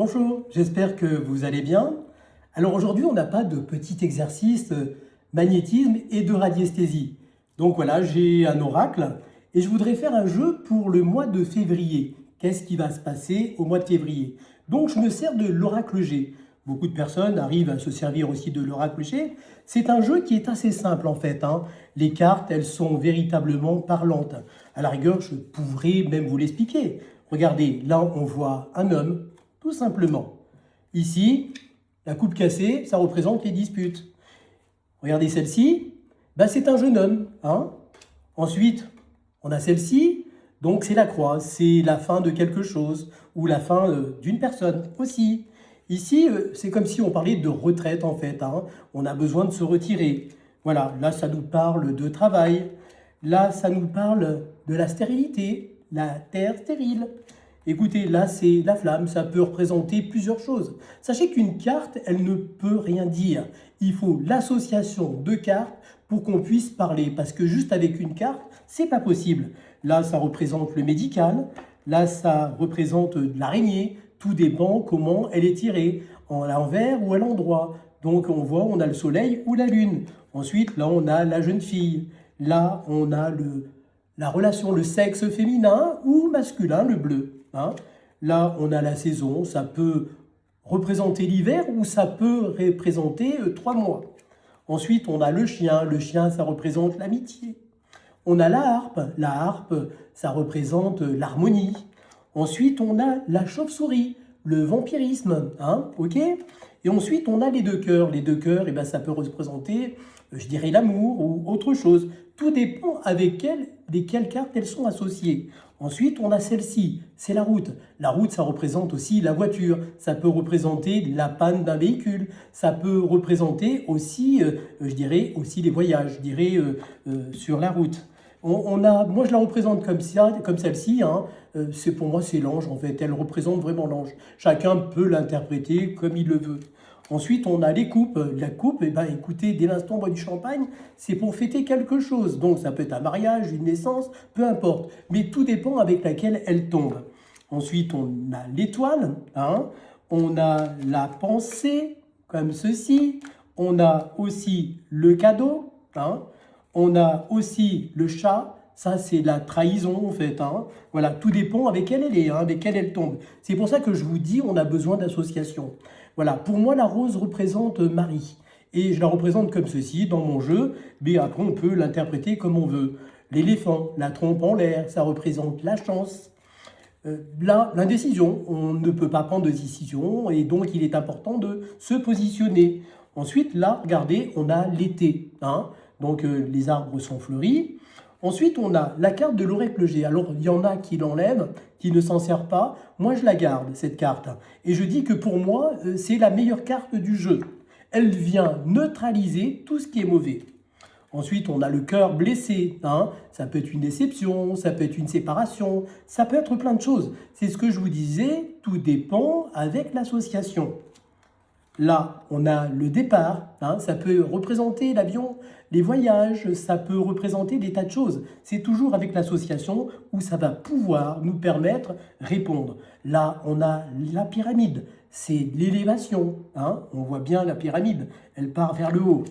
Bonjour, j'espère que vous allez bien. Alors aujourd'hui, on n'a pas de petit exercice magnétisme et de radiesthésie. Donc voilà, j'ai un oracle et je voudrais faire un jeu pour le mois de février. Qu'est-ce qui va se passer au mois de février? Donc je me sers de l'oracle G. Beaucoup de personnes arrivent à se servir aussi de l'oracle G. C'est un jeu qui est assez simple en fait, hein. Les cartes, elles sont véritablement parlantes. À la rigueur, je pourrais même vous l'expliquer. Regardez, là on voit un homme, tout simplement. Ici, la coupe cassée, ça représente les disputes. Regardez celle-ci, ben c'est un jeune homme, hein. Ensuite, on a celle-ci, donc c'est la croix, c'est la fin de quelque chose, ou la fin d'une personne aussi. Ici, c'est comme si on parlait de retraite en fait, hein. On a besoin de se retirer. Voilà, là ça nous parle de travail, là ça nous parle de la stérilité, la terre stérile. Écoutez, là, c'est la flamme, ça peut représenter plusieurs choses. Sachez qu'une carte, elle ne peut rien dire. Il faut l'association de cartes pour qu'on puisse parler, parce que juste avec une carte, c'est pas possible. Là, ça représente le médical, là, ça représente l'araignée. Tout dépend comment elle est tirée, à l'envers ou à l'endroit. Donc, on voit, on a le soleil ou la lune. Ensuite, là, on a la jeune fille. Là, on a la relation, le sexe féminin ou masculin, le bleu. Hein. Là, on a la saison, ça peut représenter l'hiver ou ça peut représenter 3 mois. Ensuite, on a le chien, ça représente l'amitié. On a la harpe, ça représente l'harmonie. Ensuite, on a la chauve-souris, le vampirisme, hein, ok. Et ensuite, on a les deux cœurs. Les deux cœurs, eh ben, ça peut représenter, je dirais, l'amour ou autre chose. Tout dépend avec lesquelles cartes elles sont associées. Ensuite, on a celle-ci, c'est la route. La route, ça représente aussi la voiture. Ça peut représenter la panne d'un véhicule. Ça peut représenter aussi, je dirais, aussi les voyages, je dirais, sur la route. Moi, je la représente comme ça, comme celle-ci. Hein. Pour moi, c'est l'ange, en fait. Elle représente vraiment l'ange. Chacun peut l'interpréter comme il le veut. Ensuite, on a les coupes. La coupe, eh ben, écoutez, dès l'instant, on boit du champagne, c'est pour fêter quelque chose. Donc, ça peut être un mariage, une naissance, peu importe. Mais tout dépend avec laquelle elle tombe. Ensuite, on a l'étoile. Hein. On a la pensée, comme ceci. On a aussi le cadeau. Hein. On a aussi le chat. Ça, c'est la trahison, en fait. Hein. Voilà, tout dépend avec elle est, hein, avec elle elle tombe. C'est pour ça que je vous dis, on a besoin d'association. Voilà, pour moi, la rose représente Marie. Et je la représente comme ceci dans mon jeu, mais après, on peut l'interpréter comme on veut. L'éléphant, la trompe en l'air, ça représente la chance. Là, l'indécision, on ne peut pas prendre de décision et donc il est important de se positionner. Ensuite, là, regardez, on a l'été. Hein, donc, les arbres sont fleuris. Ensuite, on a la carte de l'oracle G. Alors, il y en a qui l'enlèvent, qui ne s'en servent pas. Moi, je la garde, cette carte. Et je dis que pour moi, c'est la meilleure carte du jeu. Elle vient neutraliser tout ce qui est mauvais. Ensuite, on a le cœur blessé. Hein. Ça peut être une déception, ça peut être une séparation, ça peut être plein de choses. C'est ce que je vous disais, tout dépend avec l'association. Là, on a le départ, hein, ça peut représenter l'avion, les voyages, ça peut représenter des tas de choses. C'est toujours avec l'association où ça va pouvoir nous permettre de répondre. Là, on a la pyramide, c'est l'élévation. Hein, on voit bien la pyramide, elle part vers le haut.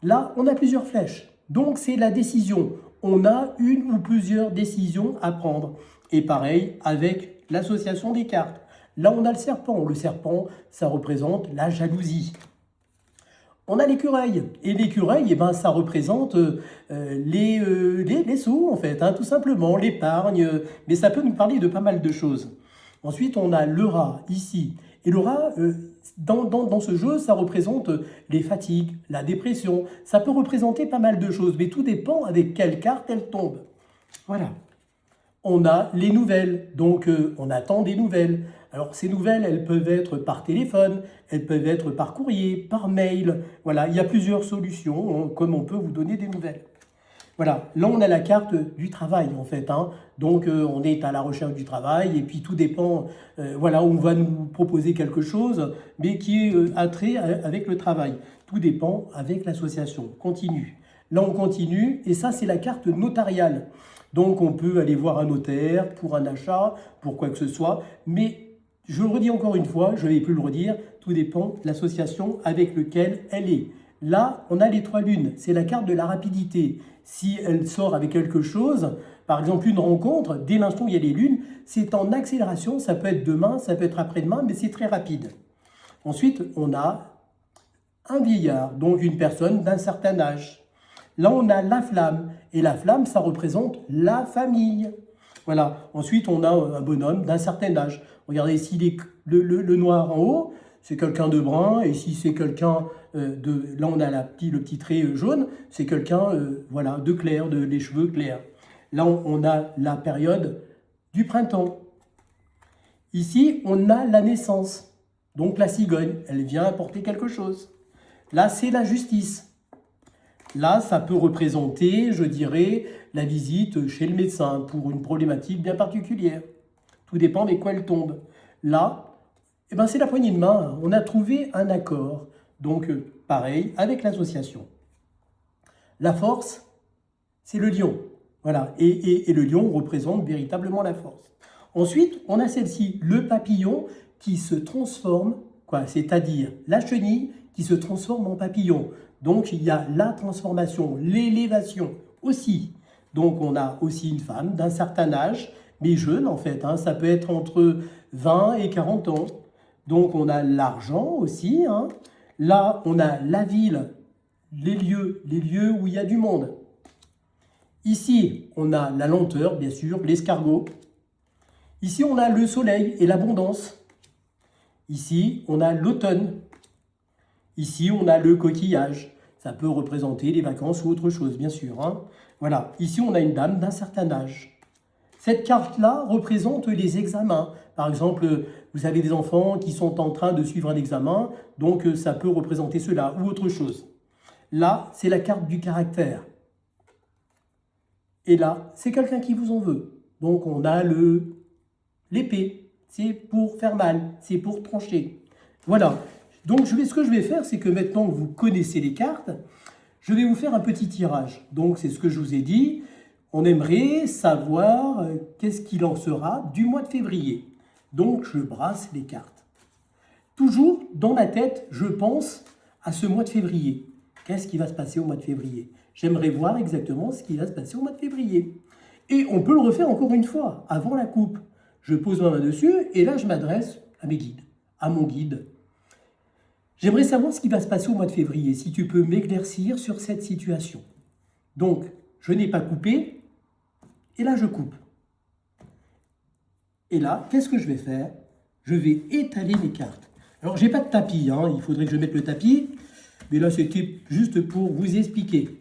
Là, on a plusieurs flèches, donc c'est la décision. On a une ou plusieurs décisions à prendre. Et pareil avec l'association des cartes. Là, on a le serpent. Le serpent, ça représente la jalousie. On a l'écureuil. Et l'écureuil, eh ben, ça représente les sous, en fait, hein, tout simplement, l'épargne. Mais ça peut nous parler de pas mal de choses. Ensuite, on a le rat, ici. Et le rat, dans ce jeu, ça représente les fatigues, la dépression. Ça peut représenter pas mal de choses, mais tout dépend avec quelle carte elle tombe. Voilà. On a les nouvelles, donc on attend des nouvelles. Alors ces nouvelles, elles peuvent être par téléphone, elles peuvent être par courrier, par mail. Voilà, il y a plusieurs solutions, hein, comme on peut vous donner des nouvelles. Voilà, là on a la carte du travail en fait. Hein. Donc on est à la recherche du travail et puis tout dépend, voilà, on va nous proposer quelque chose, mais qui est attrait avec le travail. Tout dépend avec l'association. Continue. Là on continue et ça c'est la carte notariale. Donc on peut aller voir un notaire pour un achat, pour quoi que ce soit, mais Je le redis encore une fois, je ne vais plus le redire, tout dépend de l'association avec laquelle elle est. Là, on a les 3 lunes, c'est la carte de la rapidité. Si elle sort avec quelque chose, par exemple une rencontre, dès l'instant où il y a les lunes, c'est en accélération, ça peut être demain, ça peut être après-demain, mais c'est très rapide. Ensuite, on a un vieillard, donc une personne d'un certain âge. Là, on a la flamme, et la flamme, ça représente la famille. Voilà. Ensuite, on a un bonhomme d'un certain âge. Regardez, ici, le noir en haut, c'est quelqu'un de brun, et si c'est quelqu'un de... Là, on a le petit trait jaune, c'est quelqu'un voilà, de clair, les cheveux clairs. Là, on a la période du printemps. Ici, on a la naissance, donc la cigogne, elle vient apporter quelque chose. Là, c'est la justice. Là, ça peut représenter, je dirais, la visite chez le médecin pour une problématique bien particulière. Tout dépend avec quoi elle tombe. Là, eh ben, c'est la poignée de main. On a trouvé un accord. Donc, pareil, avec l'association. La force, c'est le lion. Voilà. Et le lion représente véritablement la force. Ensuite, on a celle-ci, le papillon qui se transforme, c'est-à-dire la chenille qui se transforme en papillon. Donc, il y a la transformation, l'élévation aussi. Donc, on a aussi une femme d'un certain âge, mais jeune en fait. Ça peut être entre 20 et 40 ans. Donc, on a l'argent aussi. Là, on a la ville, les lieux où il y a du monde. Ici, on a la lenteur, bien sûr, l'escargot. Ici, on a le soleil et l'abondance. Ici, on a l'automne. Ici, on a le coquillage. Ça peut représenter les vacances ou autre chose, bien sûr. Voilà. Ici, on a une dame d'un certain âge. Cette carte-là représente les examens. Par exemple, vous avez des enfants qui sont en train de suivre un examen, donc ça peut représenter cela ou autre chose. Là, c'est la carte du caractère. Et là, c'est quelqu'un qui vous en veut. Donc, on a l'épée. C'est pour faire mal, c'est pour trancher. Voilà. Donc, ce que je vais faire, c'est que maintenant que vous connaissez les cartes, je vais vous faire un petit tirage. Donc, c'est ce que je vous ai dit. On aimerait savoir qu'est-ce qu'il en sera du mois de février. Donc, je brasse les cartes. Toujours, dans ma tête, je pense à ce mois de février. Qu'est-ce qui va se passer au mois de février? J'aimerais voir exactement ce qui va se passer au mois de février. Et on peut le refaire encore une fois, avant la coupe. Je pose ma main dessus et là, je m'adresse à mes guides, à mon guide. J'aimerais savoir ce qui va se passer au mois de février, si tu peux m'éclaircir sur cette situation. Donc, je n'ai pas coupé, et là, je coupe. Et là, qu'est-ce que je vais faire? Je vais étaler mes cartes. Alors, je n'ai pas de tapis, il faudrait que je mette le tapis, mais là, c'était juste pour vous expliquer.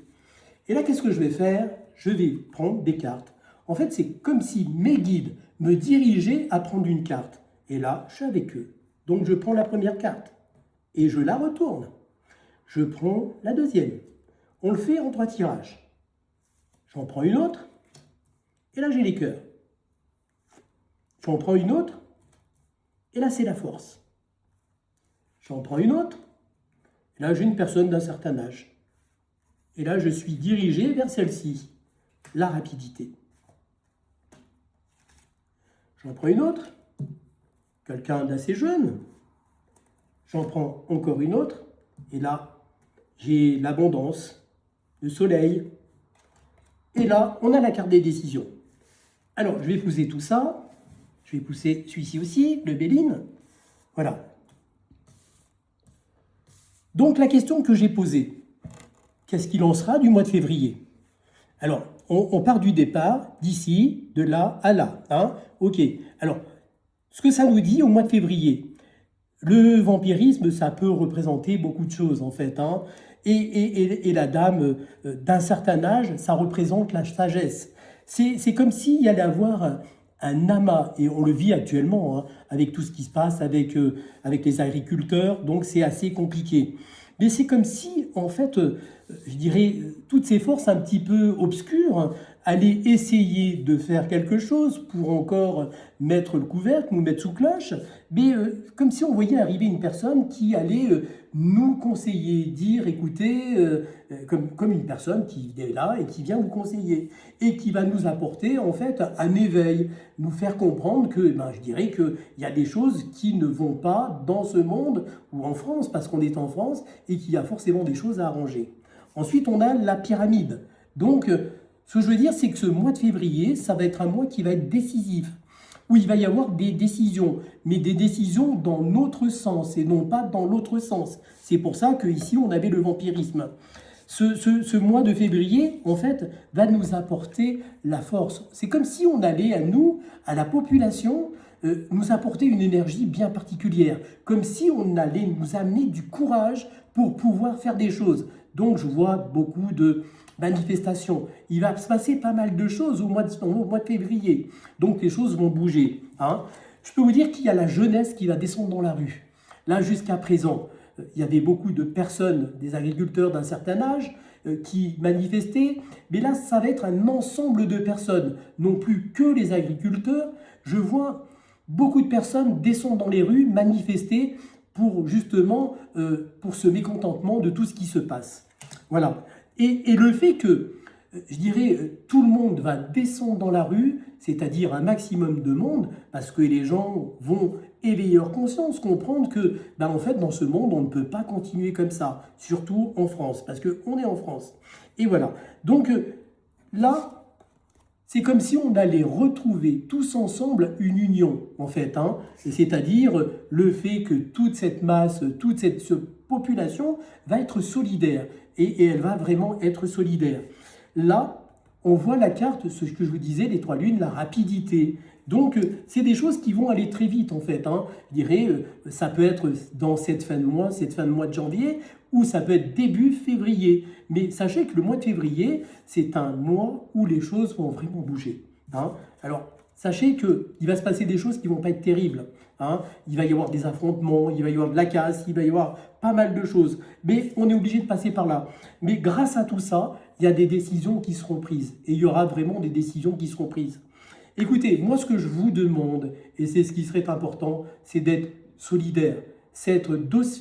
Et là, qu'est-ce que je vais faire? Je vais prendre des cartes. En fait, c'est comme si mes guides me dirigeaient à prendre une carte. Et là, je suis avec eux. Donc, je prends la première carte. Et je la retourne. Je prends la deuxième. On le fait en 3 tirages. J'en prends une autre. Et là, j'ai les cœurs. J'en prends une autre. Et là, c'est la force. J'en prends une autre. Et là, j'ai une personne d'un certain âge. Et là, je suis dirigé vers celle-ci. La rapidité. J'en prends une autre. Quelqu'un d'assez jeune. J'en prends encore une autre, et là, j'ai l'abondance, le soleil. Et là, on a la carte des décisions. Alors, je vais pousser tout ça. Je vais pousser celui-ci aussi, le Béline. Voilà. Donc, la question que j'ai posée, qu'est-ce qu'il en sera du mois de février? Alors, on part du départ, d'ici, de là à là. Ok. Alors, ce que ça nous dit au mois de février, le vampirisme, ça peut représenter beaucoup de choses, en fait. Et la dame d'un certain âge, ça représente la sagesse. C'est comme s'il y allait avoir un amas, et on le vit actuellement, avec tout ce qui se passe avec les agriculteurs, donc c'est assez compliqué. Mais c'est comme si, en fait, je dirais, toutes ces forces un petit peu obscures allaient essayer de faire quelque chose pour encore mettre le couvercle, nous mettre sous cloche, mais comme si on voyait arriver une personne qui allait nous conseiller, dire, écoutez, comme une personne qui est là et qui vient vous conseiller, et qui va nous apporter en fait un éveil, nous faire comprendre que, ben, je dirais qu'il y a des choses qui ne vont pas dans ce monde ou en France, parce qu'on est en France, et qu'il y a forcément des choses à arranger. Ensuite, on a la pyramide. Donc, ce que je veux dire, c'est que ce mois de février, ça va être un mois qui va être décisif, où il va y avoir des décisions, mais des décisions dans notre sens et non pas dans l'autre sens. C'est pour ça qu'ici, on avait le vampirisme. Ce mois de février, en fait, va nous apporter la force. C'est comme si on allait à nous, à la population, nous apporter une énergie bien particulière, comme si on allait nous amener du courage pour pouvoir faire des choses. Donc je vois beaucoup de manifestations. Il va se passer pas mal de choses au mois de février. Donc les choses vont bouger. Hein. Je peux vous dire qu'il y a la jeunesse qui va descendre dans la rue. Là, jusqu'à présent, il y avait beaucoup de personnes, des agriculteurs d'un certain âge, qui manifestaient. Mais là, ça va être un ensemble de personnes, non plus que les agriculteurs. Je vois beaucoup de personnes descendre dans les rues, manifester pour justement pour ce mécontentement de tout ce qui se passe. Voilà. Et le fait que, je dirais, tout le monde va descendre dans la rue, c'est-à-dire un maximum de monde, parce que les gens vont éveiller leur conscience, comprendre que, ben en fait, dans ce monde, on ne peut pas continuer comme ça, surtout en France, parce qu'on est en France. Et voilà. Donc là, c'est comme si on allait retrouver tous ensemble une union, en fait. Hein. C'est-à-dire le fait que toute cette masse, toute cette population va être solidaire. Et elle va vraiment être solidaire. Là, on voit la carte, ce que je vous disais, les trois lunes, la rapidité. Donc, c'est des choses qui vont aller très vite, en fait. Hein. Je dirais, ça peut être dans cette fin de mois de janvier, ou ça peut être début février. Mais sachez que le mois de février, c'est un mois où les choses vont vraiment bouger. Hein. Alors, sachez qu'il va se passer des choses qui ne vont pas être terribles. Hein. Il va y avoir des affrontements, il va y avoir de la casse, il va y avoir pas mal de choses. Mais on est obligé de passer par là. Mais grâce à tout ça, il y a des décisions qui seront prises. Et il y aura vraiment des décisions qui seront prises. Écoutez, moi ce que je vous demande, et c'est ce qui serait important, c'est d'être solidaire. C'est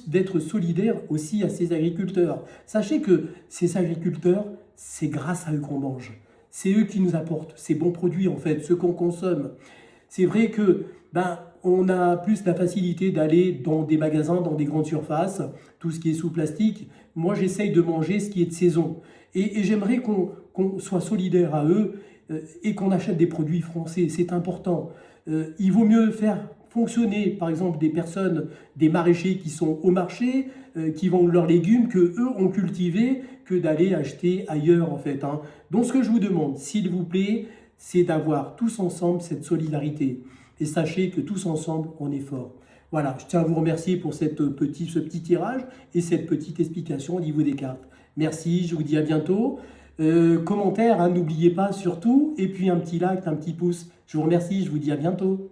d'être solidaire aussi à ces agriculteurs. Sachez que ces agriculteurs, c'est grâce à eux qu'on mange. C'est eux qui nous apportent ces bons produits, en fait, ceux qu'on consomme. C'est vrai que on a plus la facilité d'aller dans des magasins, dans des grandes surfaces, tout ce qui est sous plastique. Moi, j'essaye de manger ce qui est de saison. Et j'aimerais qu'on soit solidaire à eux et qu'on achète des produits français. C'est important. Il vaut mieux faire fonctionner, par exemple, des personnes, des maraîchers qui sont au marché, qui vendent leurs légumes que eux ont cultivés, que d'aller acheter ailleurs, en fait. Hein. Donc, ce que je vous demande, s'il vous plaît, c'est d'avoir tous ensemble cette solidarité. Et sachez que tous ensemble, on est fort. Voilà, je tiens à vous remercier pour ce petit tirage et cette petite explication au niveau des cartes. Merci, je vous dis à bientôt. Commentaire, hein, n'oubliez pas surtout. Et puis un petit like, un petit pouce. Je vous remercie, je vous dis à bientôt.